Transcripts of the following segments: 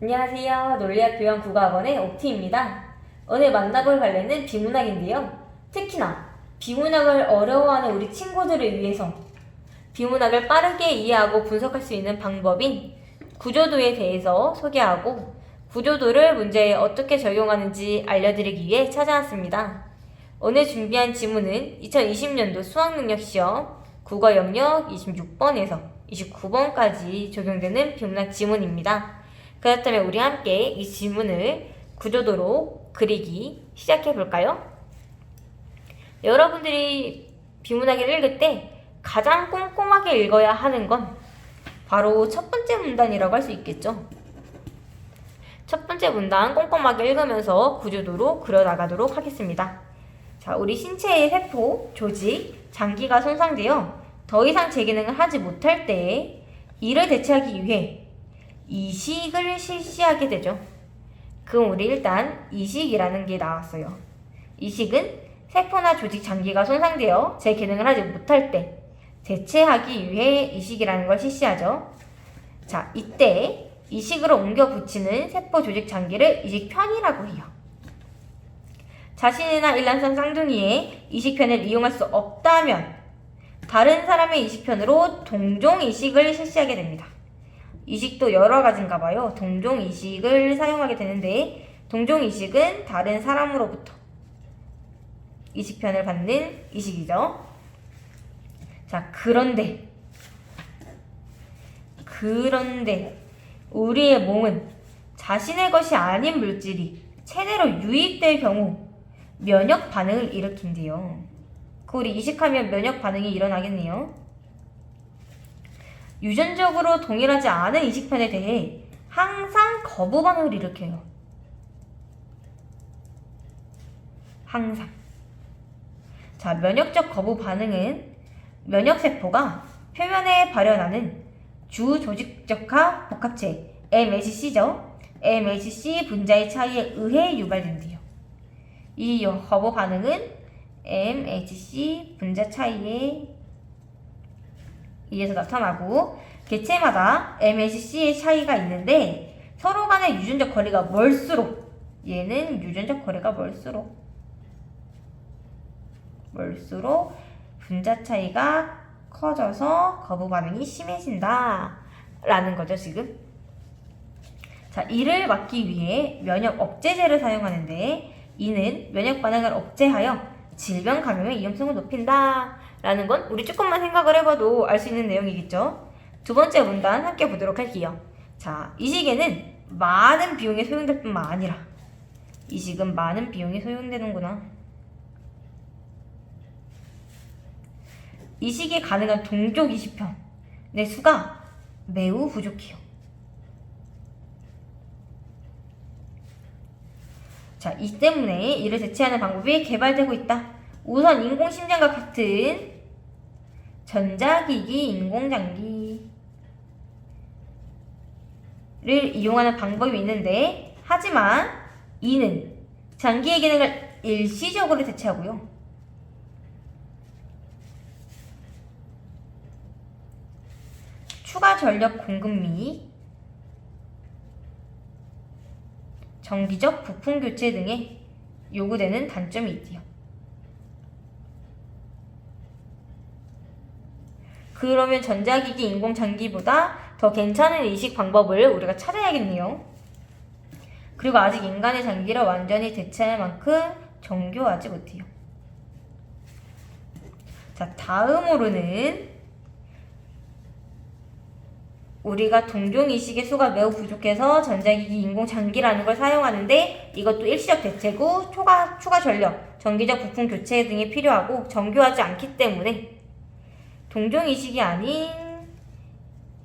안녕하세요. 논리학 교양 국어학원의 옥티입니다. 오늘 만나볼 관례는 비문학인데요. 특히나 비문학을 어려워하는 우리 친구들을 위해서 비문학을 빠르게 이해하고 분석할 수 있는 방법인 구조도에 대해서 소개하고 구조도를 문제에 어떻게 적용하는지 알려드리기 위해 찾아왔습니다. 오늘 준비한 지문은 2020년도 수학능력시험 국어 영역 26번에서 29번까지 적용되는 비문학 지문입니다. 그렇다면 우리 함께 이 지문을 구조도로 그리기 시작해볼까요? 여러분들이 비문학을 읽을 때 가장 꼼꼼하게 읽어야 하는 건 바로 첫 번째 문단이라고 할 수 있겠죠. 첫 번째 문단 꼼꼼하게 읽으면서 구조도로 그려나가도록 하겠습니다. 자, 우리 신체의 세포, 조직, 장기가 손상되어 더 이상 제 기능을 하지 못할 때 이를 대체하기 위해 이식을 실시하게 되죠. 그럼 우리 일단 이식이라는 게 나왔어요. 이식은 세포나 조직 장기가 손상되어 제 기능을 하지 못할 때 대체하기 위해 이식이라는 걸 실시하죠. 자, 이때 이식으로 옮겨 붙이는 세포, 조직, 장기를 이식편이라고 해요. 자신이나 일란성 쌍둥이의 이식편을 이용할 수 없다면 다른 사람의 이식편으로 동종 이식을 실시하게 됩니다. 이식도 여러 가지인가 봐요. 동종 이식을 사용하게 되는데 동종 이식은 다른 사람으로부터 이식편을 받는 이식이죠. 자, 그런데 우리의 몸은 자신의 것이 아닌 물질이 체내로 유입될 경우 면역 반응을 일으킨대요. 우리 이식하면 면역 반응이 일어나겠네요. 유전적으로 동일하지 않은 이식편에 대해 항상 거부 반응을 일으켜요. 항상. 자, 면역적 거부 반응은 면역세포가 표면에 발현하는 주조직적화 복합체 MHC죠. MHC 분자의 차이에 의해 유발된대요. 이 거부 반응은 MHC 분자 차이에 의해서 나타나고 개체마다 MHC의 차이가 있는데 서로 간의 유전적 거리가 멀수록 얘는 유전적 거리가 멀수록 분자 차이가 커져서 거부 반응이 심해진다 라는 거죠 지금. 자, 이를 막기 위해 면역 억제제를 사용하는데 이는 면역 반응을 억제하여 질병 감염의 위험성을 높인다 라는 건 우리 조금만 생각을 해봐도 알 수 있는 내용이겠죠. 두 번째 문단 함께 보도록 할게요. 자, 이식에는 많은 비용이 소용될 뿐만 아니라 이식은 많은 비용이 소용되는구나. 이식이 가능한 동족 이식편의 수가 매우 부족해요. 자, 이 때문에 이를 대체하는 방법이 개발되고 있다. 우선 인공심장과 같은 전자기기 인공장기를 이용하는 방법이 있는데 하지만 이는 장기의 기능을 일시적으로 대체하고요. 추가 전력 공급 및 정기적 부품 교체 등에 요구되는 단점이 있대요. 그러면 전자기기 인공장기보다 더 괜찮은 이식 방법을 우리가 찾아야겠네요. 그리고 아직 인간의 장기를 완전히 대체할 만큼 정교하지 못해요. 자, 다음으로는 우리가 동종 이식의 수가 매우 부족해서 전자기기 인공장기라는 걸 사용하는데 이것도 일시적 대체고 추가 전력, 정기적 부품 교체 등이 필요하고 정교하지 않기 때문에 동종 이식이 아닌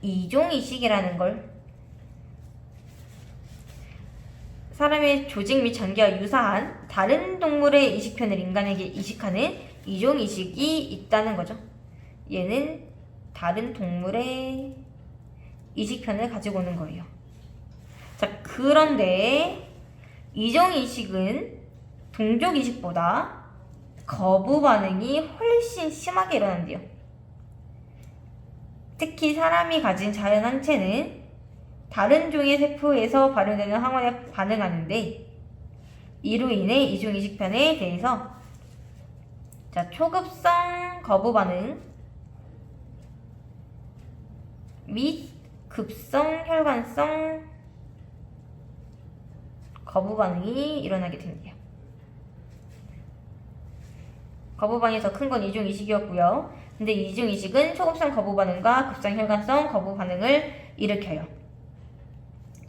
이종 이식이라는 걸 사람의 조직 및 장기와 유사한 다른 동물의 이식편을 인간에게 이식하는 이종 이식이 있다는 거죠. 얘는 다른 동물의 이식편을 가지고 오는 거예요. 자, 그런데 이종 이식은 동족 이식보다 거부 반응이 훨씬 심하게 일어난대요. 특히 사람이 가진 자연 항체는 다른 종의 세포에서 발효되는 항원에 반응하는데 이로 인해 이중 이식편에 대해서 자, 초급성 거부 반응 및 급성 혈관성 거부 반응이 일어나게 된대요. 거부 반응이 더 큰 건 이중 이식이었고요. 근데 이중 이식은 초급성 거부 반응과 급성 혈관성 거부 반응을 일으켜요.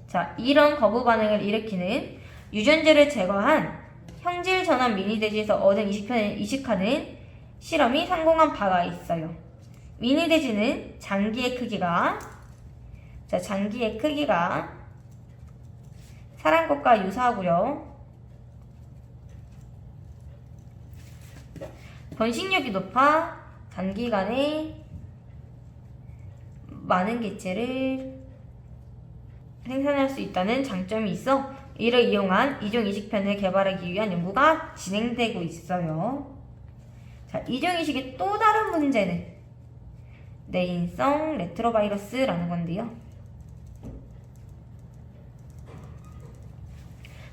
자, 이런 거부 반응을 일으키는 유전자를 제거한 형질 전환 미니돼지에서 얻은 이식편을 이식하는 실험이 성공한 바가 있어요. 미니돼지는 장기의 크기가 사람 것과 유사하고요. 번식력이 높아 단기간에 많은 개체를 생산할 수 있다는 장점이 있어 이를 이용한 이중 이식편을 개발하기 위한 연구가 진행되고 있어요. 자, 이중 이식의 또 다른 문제는 내인성 레트로바이러스라는 건데요.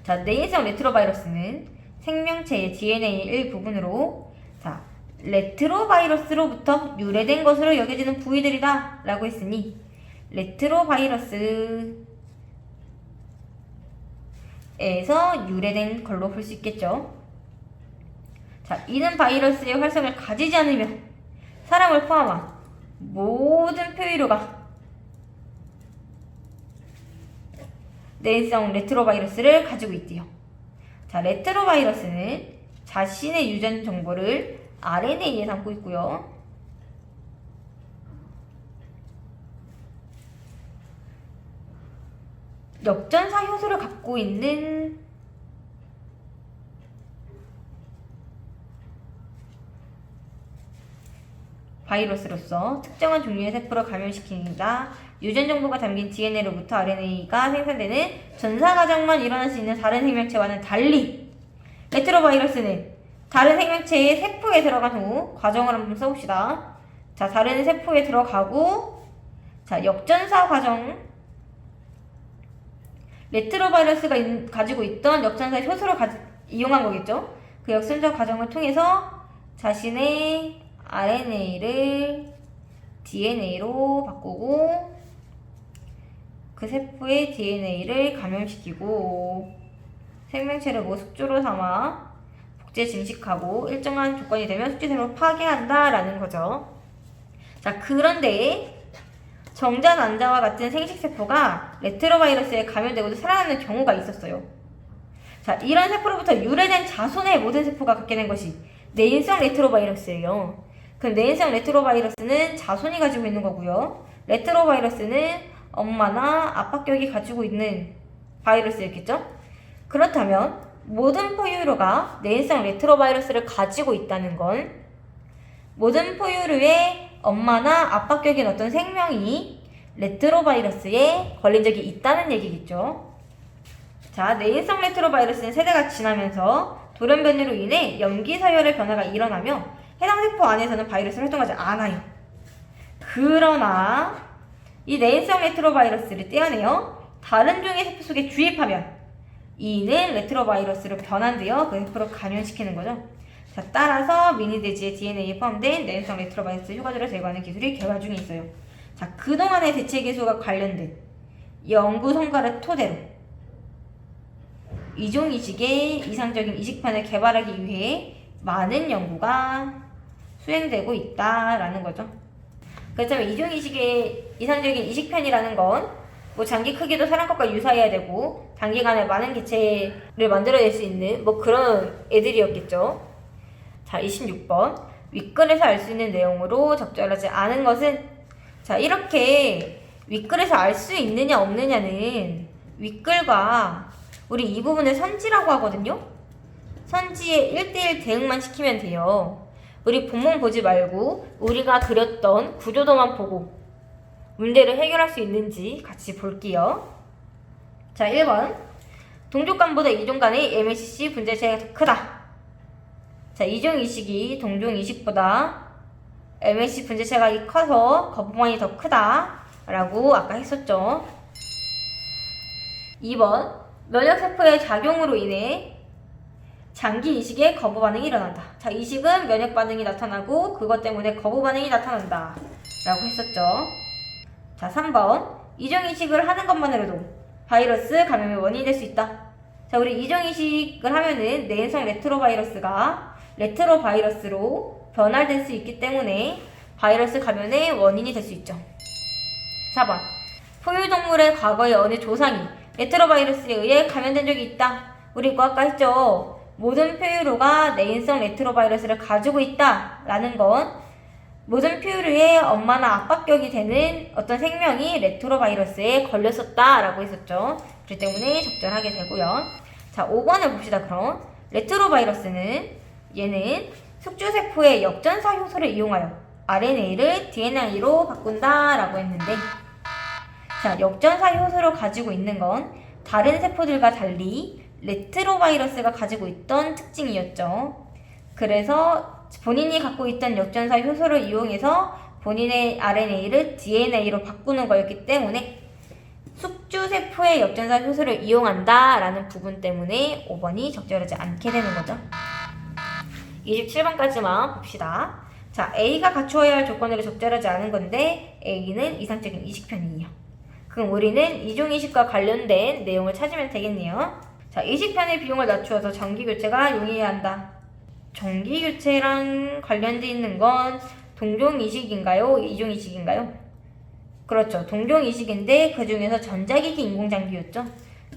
자, 내인성 레트로바이러스는 생명체의 DNA의 일부분으로 자, 레트로바이러스로부터 유래된 것으로 여겨지는 부위들이다 라고 했으니 레트로바이러스에서 유래된 걸로 볼 수 있겠죠. 자, 이는 바이러스의 활성을 가지지 않으며 사람을 포함한 모든 표의류가 내인성 레트로바이러스를 가지고 있대요. 자, 레트로바이러스는 자신의 유전 정보를 RNA에 담고 있고요. 역전사 효소를 갖고 있는 바이러스로서 특정한 종류의 세포를 감염시킵니다. 유전 정보가 담긴 DNA로부터 RNA가 생산되는 전사 과정만 일어날 수 있는 다른 생명체와는 달리 레트로바이러스는 다른 생명체의 세포에 들어간 후 과정을 한번 써봅시다. 자, 다른 세포에 들어가고 자, 역전사 과정 레트로바이러스가 가지고 있던 역전사 효소를 이용한 거겠죠. 그 역전사 과정을 통해서 자신의 RNA를 DNA로 바꾸고 그 세포의 DNA를 감염시키고 생명체를 숙주로 삼아 복제 증식하고 일정한 조건이 되면 숙주세포를 파괴한다 라는 거죠. 자, 그런데 정자 난자와 같은 생식세포가 레트로바이러스에 감염되고도 살아남는 경우가 있었어요. 자, 이런 세포로부터 유래된 자손의 모든 세포가 갖게 된 것이 내인성 레트로바이러스예요. 그럼 내인성 레트로바이러스는 자손이 가지고 있는 거고요. 레트로바이러스는 엄마나 아빠격이 가지고 있는 바이러스였겠죠? 그렇다면 모든 포유류가 내인성 레트로바이러스를 가지고 있다는 건 모든 포유류의 엄마나 아빠격인 어떤 생명이 레트로바이러스에 걸린 적이 있다는 얘기겠죠. 자, 내인성 레트로바이러스는 세대가 지나면서 돌연변이로 인해 염기서열의 변화가 일어나며 해당 세포 안에서는 바이러스를 활동하지 않아요. 그러나 이 내인성 레트로바이러스를 떼어내어 다른 종의 세포 속에 주입하면 이는 레트로바이러스로 변환되어 그 세포를 감염시키는 거죠. 자, 따라서 미니돼지의 DNA에 포함된 내인성 레트로바이러스 효과들을 제거하는 기술이 개발 중에 있어요. 자, 그동안의 대체 기술과 관련된 연구 성과를 토대로 이종 이식의 이상적인 이식판을 개발하기 위해 많은 연구가 수행되고 있다라는 거죠. 그렇다면 이종 이식의 이상적인 이식편이라는 건 뭐 장기 크기도 사람 것과 유사해야 되고 단기간에 많은 개체를 만들어낼 수 있는 뭐 그런 애들이었겠죠. 자, 26번 윗글에서 알 수 있는 내용으로 적절하지 않은 것은 자, 이렇게 윗글에서 알 수 있느냐 없느냐는 윗글과 우리 이 부분을 선지라고 하거든요. 선지에 1:1 대응만 시키면 돼요. 우리 본문 보지 말고 우리가 그렸던 구조도만 보고 문제를 해결할 수 있는지 같이 볼게요. 자, 1번 동족간보다 이종 간의 MHC 분자 차이가 더 크다. 자, 이종 이식이 동종 이식보다 MHC 분자 차이가 커서 거부반이 더 크다 라고 아까 했었죠. 2번 면역세포의 작용으로 인해 장기 이식에 거부 반응이 일어난다. 자, 이식은 면역 반응이 나타나고 그것 때문에 거부 반응이 나타난다 라고 했었죠. 자, 3번 이종 이식을 하는 것만으로도 바이러스 감염의 원인이 될 수 있다. 자, 우리 이종 이식을 하면은 내인성 레트로바이러스가 레트로바이러스로 변화될 수 있기 때문에 바이러스 감염의 원인이 될 수 있죠. 4번 포유동물의 과거의 어느 조상이 레트로바이러스에 의해 감염된 적이 있다. 우리 이거 아까 했죠. 모든 포유류가 내인성 레트로바이러스를 가지고 있다 라는 건 모든 포유류의 엄마나 아빠격이 되는 어떤 생명이 레트로바이러스에 걸렸었다 라고 했었죠. 그렇기 때문에 적절하게 되고요. 자, 5번을 봅시다. 그럼 레트로바이러스는 얘는 숙주세포의 역전사 효소를 이용하여 RNA를 DNA로 바꾼다 라고 했는데, 자, 역전사 효소를 가지고 있는 건 다른 세포들과 달리 레트로바이러스가 가지고 있던 특징이었죠. 그래서 본인이 갖고 있던 역전사 효소를 이용해서 본인의 RNA를 DNA로 바꾸는 거였기 때문에 숙주세포의 역전사 효소를 이용한다 라는 부분 때문에 5번이 적절하지 않게 되는 거죠. 27번까지만 봅시다. 자, A가 갖추어야 할 조건으로 적절하지 않은 건데 A는 이상적인 이식편이에요. 그럼 우리는 이종이식과 관련된 내용을 찾으면 되겠네요. 자, 이식편의 비용을 낮추어서 정기교체가 용이해야 한다. 정기교체랑 관련돼 있는 건 동종이식인가요? 이종이식인가요? 그렇죠. 동종이식인데 그 중에서 전자기기 인공장기였죠.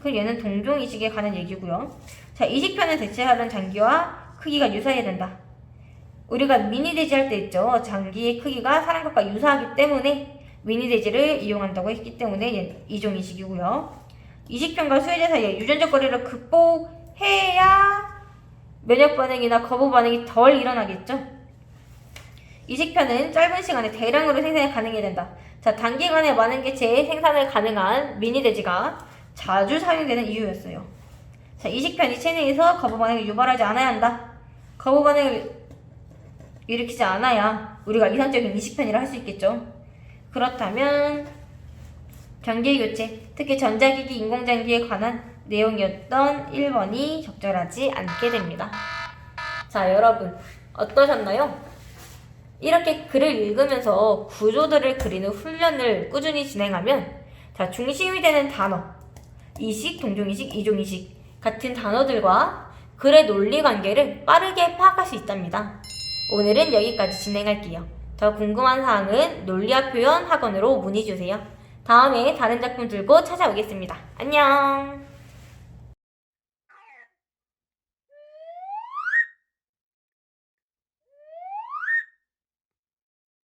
그럼 얘는 동종이식에 관한 얘기고요. 자, 이식편을 대체하는 장기와 크기가 유사해야 된다. 우리가 미니돼지 할 때 있죠. 장기의 크기가 사람 것과 유사하기 때문에 미니돼지를 이용한다고 했기 때문에 얘는 이종이식이고요. 이식편과 수혜자 사이에 유전적 거리를 극복해야 면역 반응이나 거부 반응이 덜 일어나겠죠. 이식편은 짧은 시간에 대량으로 생산이 가능해야 된다. 자, 단기간에 많은 개체의 생산을 가능한 미니돼지가 자주 사용되는 이유였어요. 자, 이식편이 체내에서 거부 반응을 유발하지 않아야 한다. 거부 반응을 일으키지 않아야 우리가 이상적인 이식편이라 할 수 있겠죠. 그렇다면 전기교체, 특히 전자기기 인공장기에 관한 내용이었던 1번이 적절하지 않게 됩니다. 자, 여러분 어떠셨나요? 이렇게 글을 읽으면서 구조들을 그리는 훈련을 꾸준히 진행하면 자, 중심이 되는 단어, 이식, 동종이식, 이종이식 같은 단어들과 글의 논리 관계를 빠르게 파악할 수 있답니다. 오늘은 여기까지 진행할게요. 더 궁금한 사항은 논리학 표현 학원으로 문의주세요. 다음에 다른 작품 들고 찾아오겠습니다. 안녕!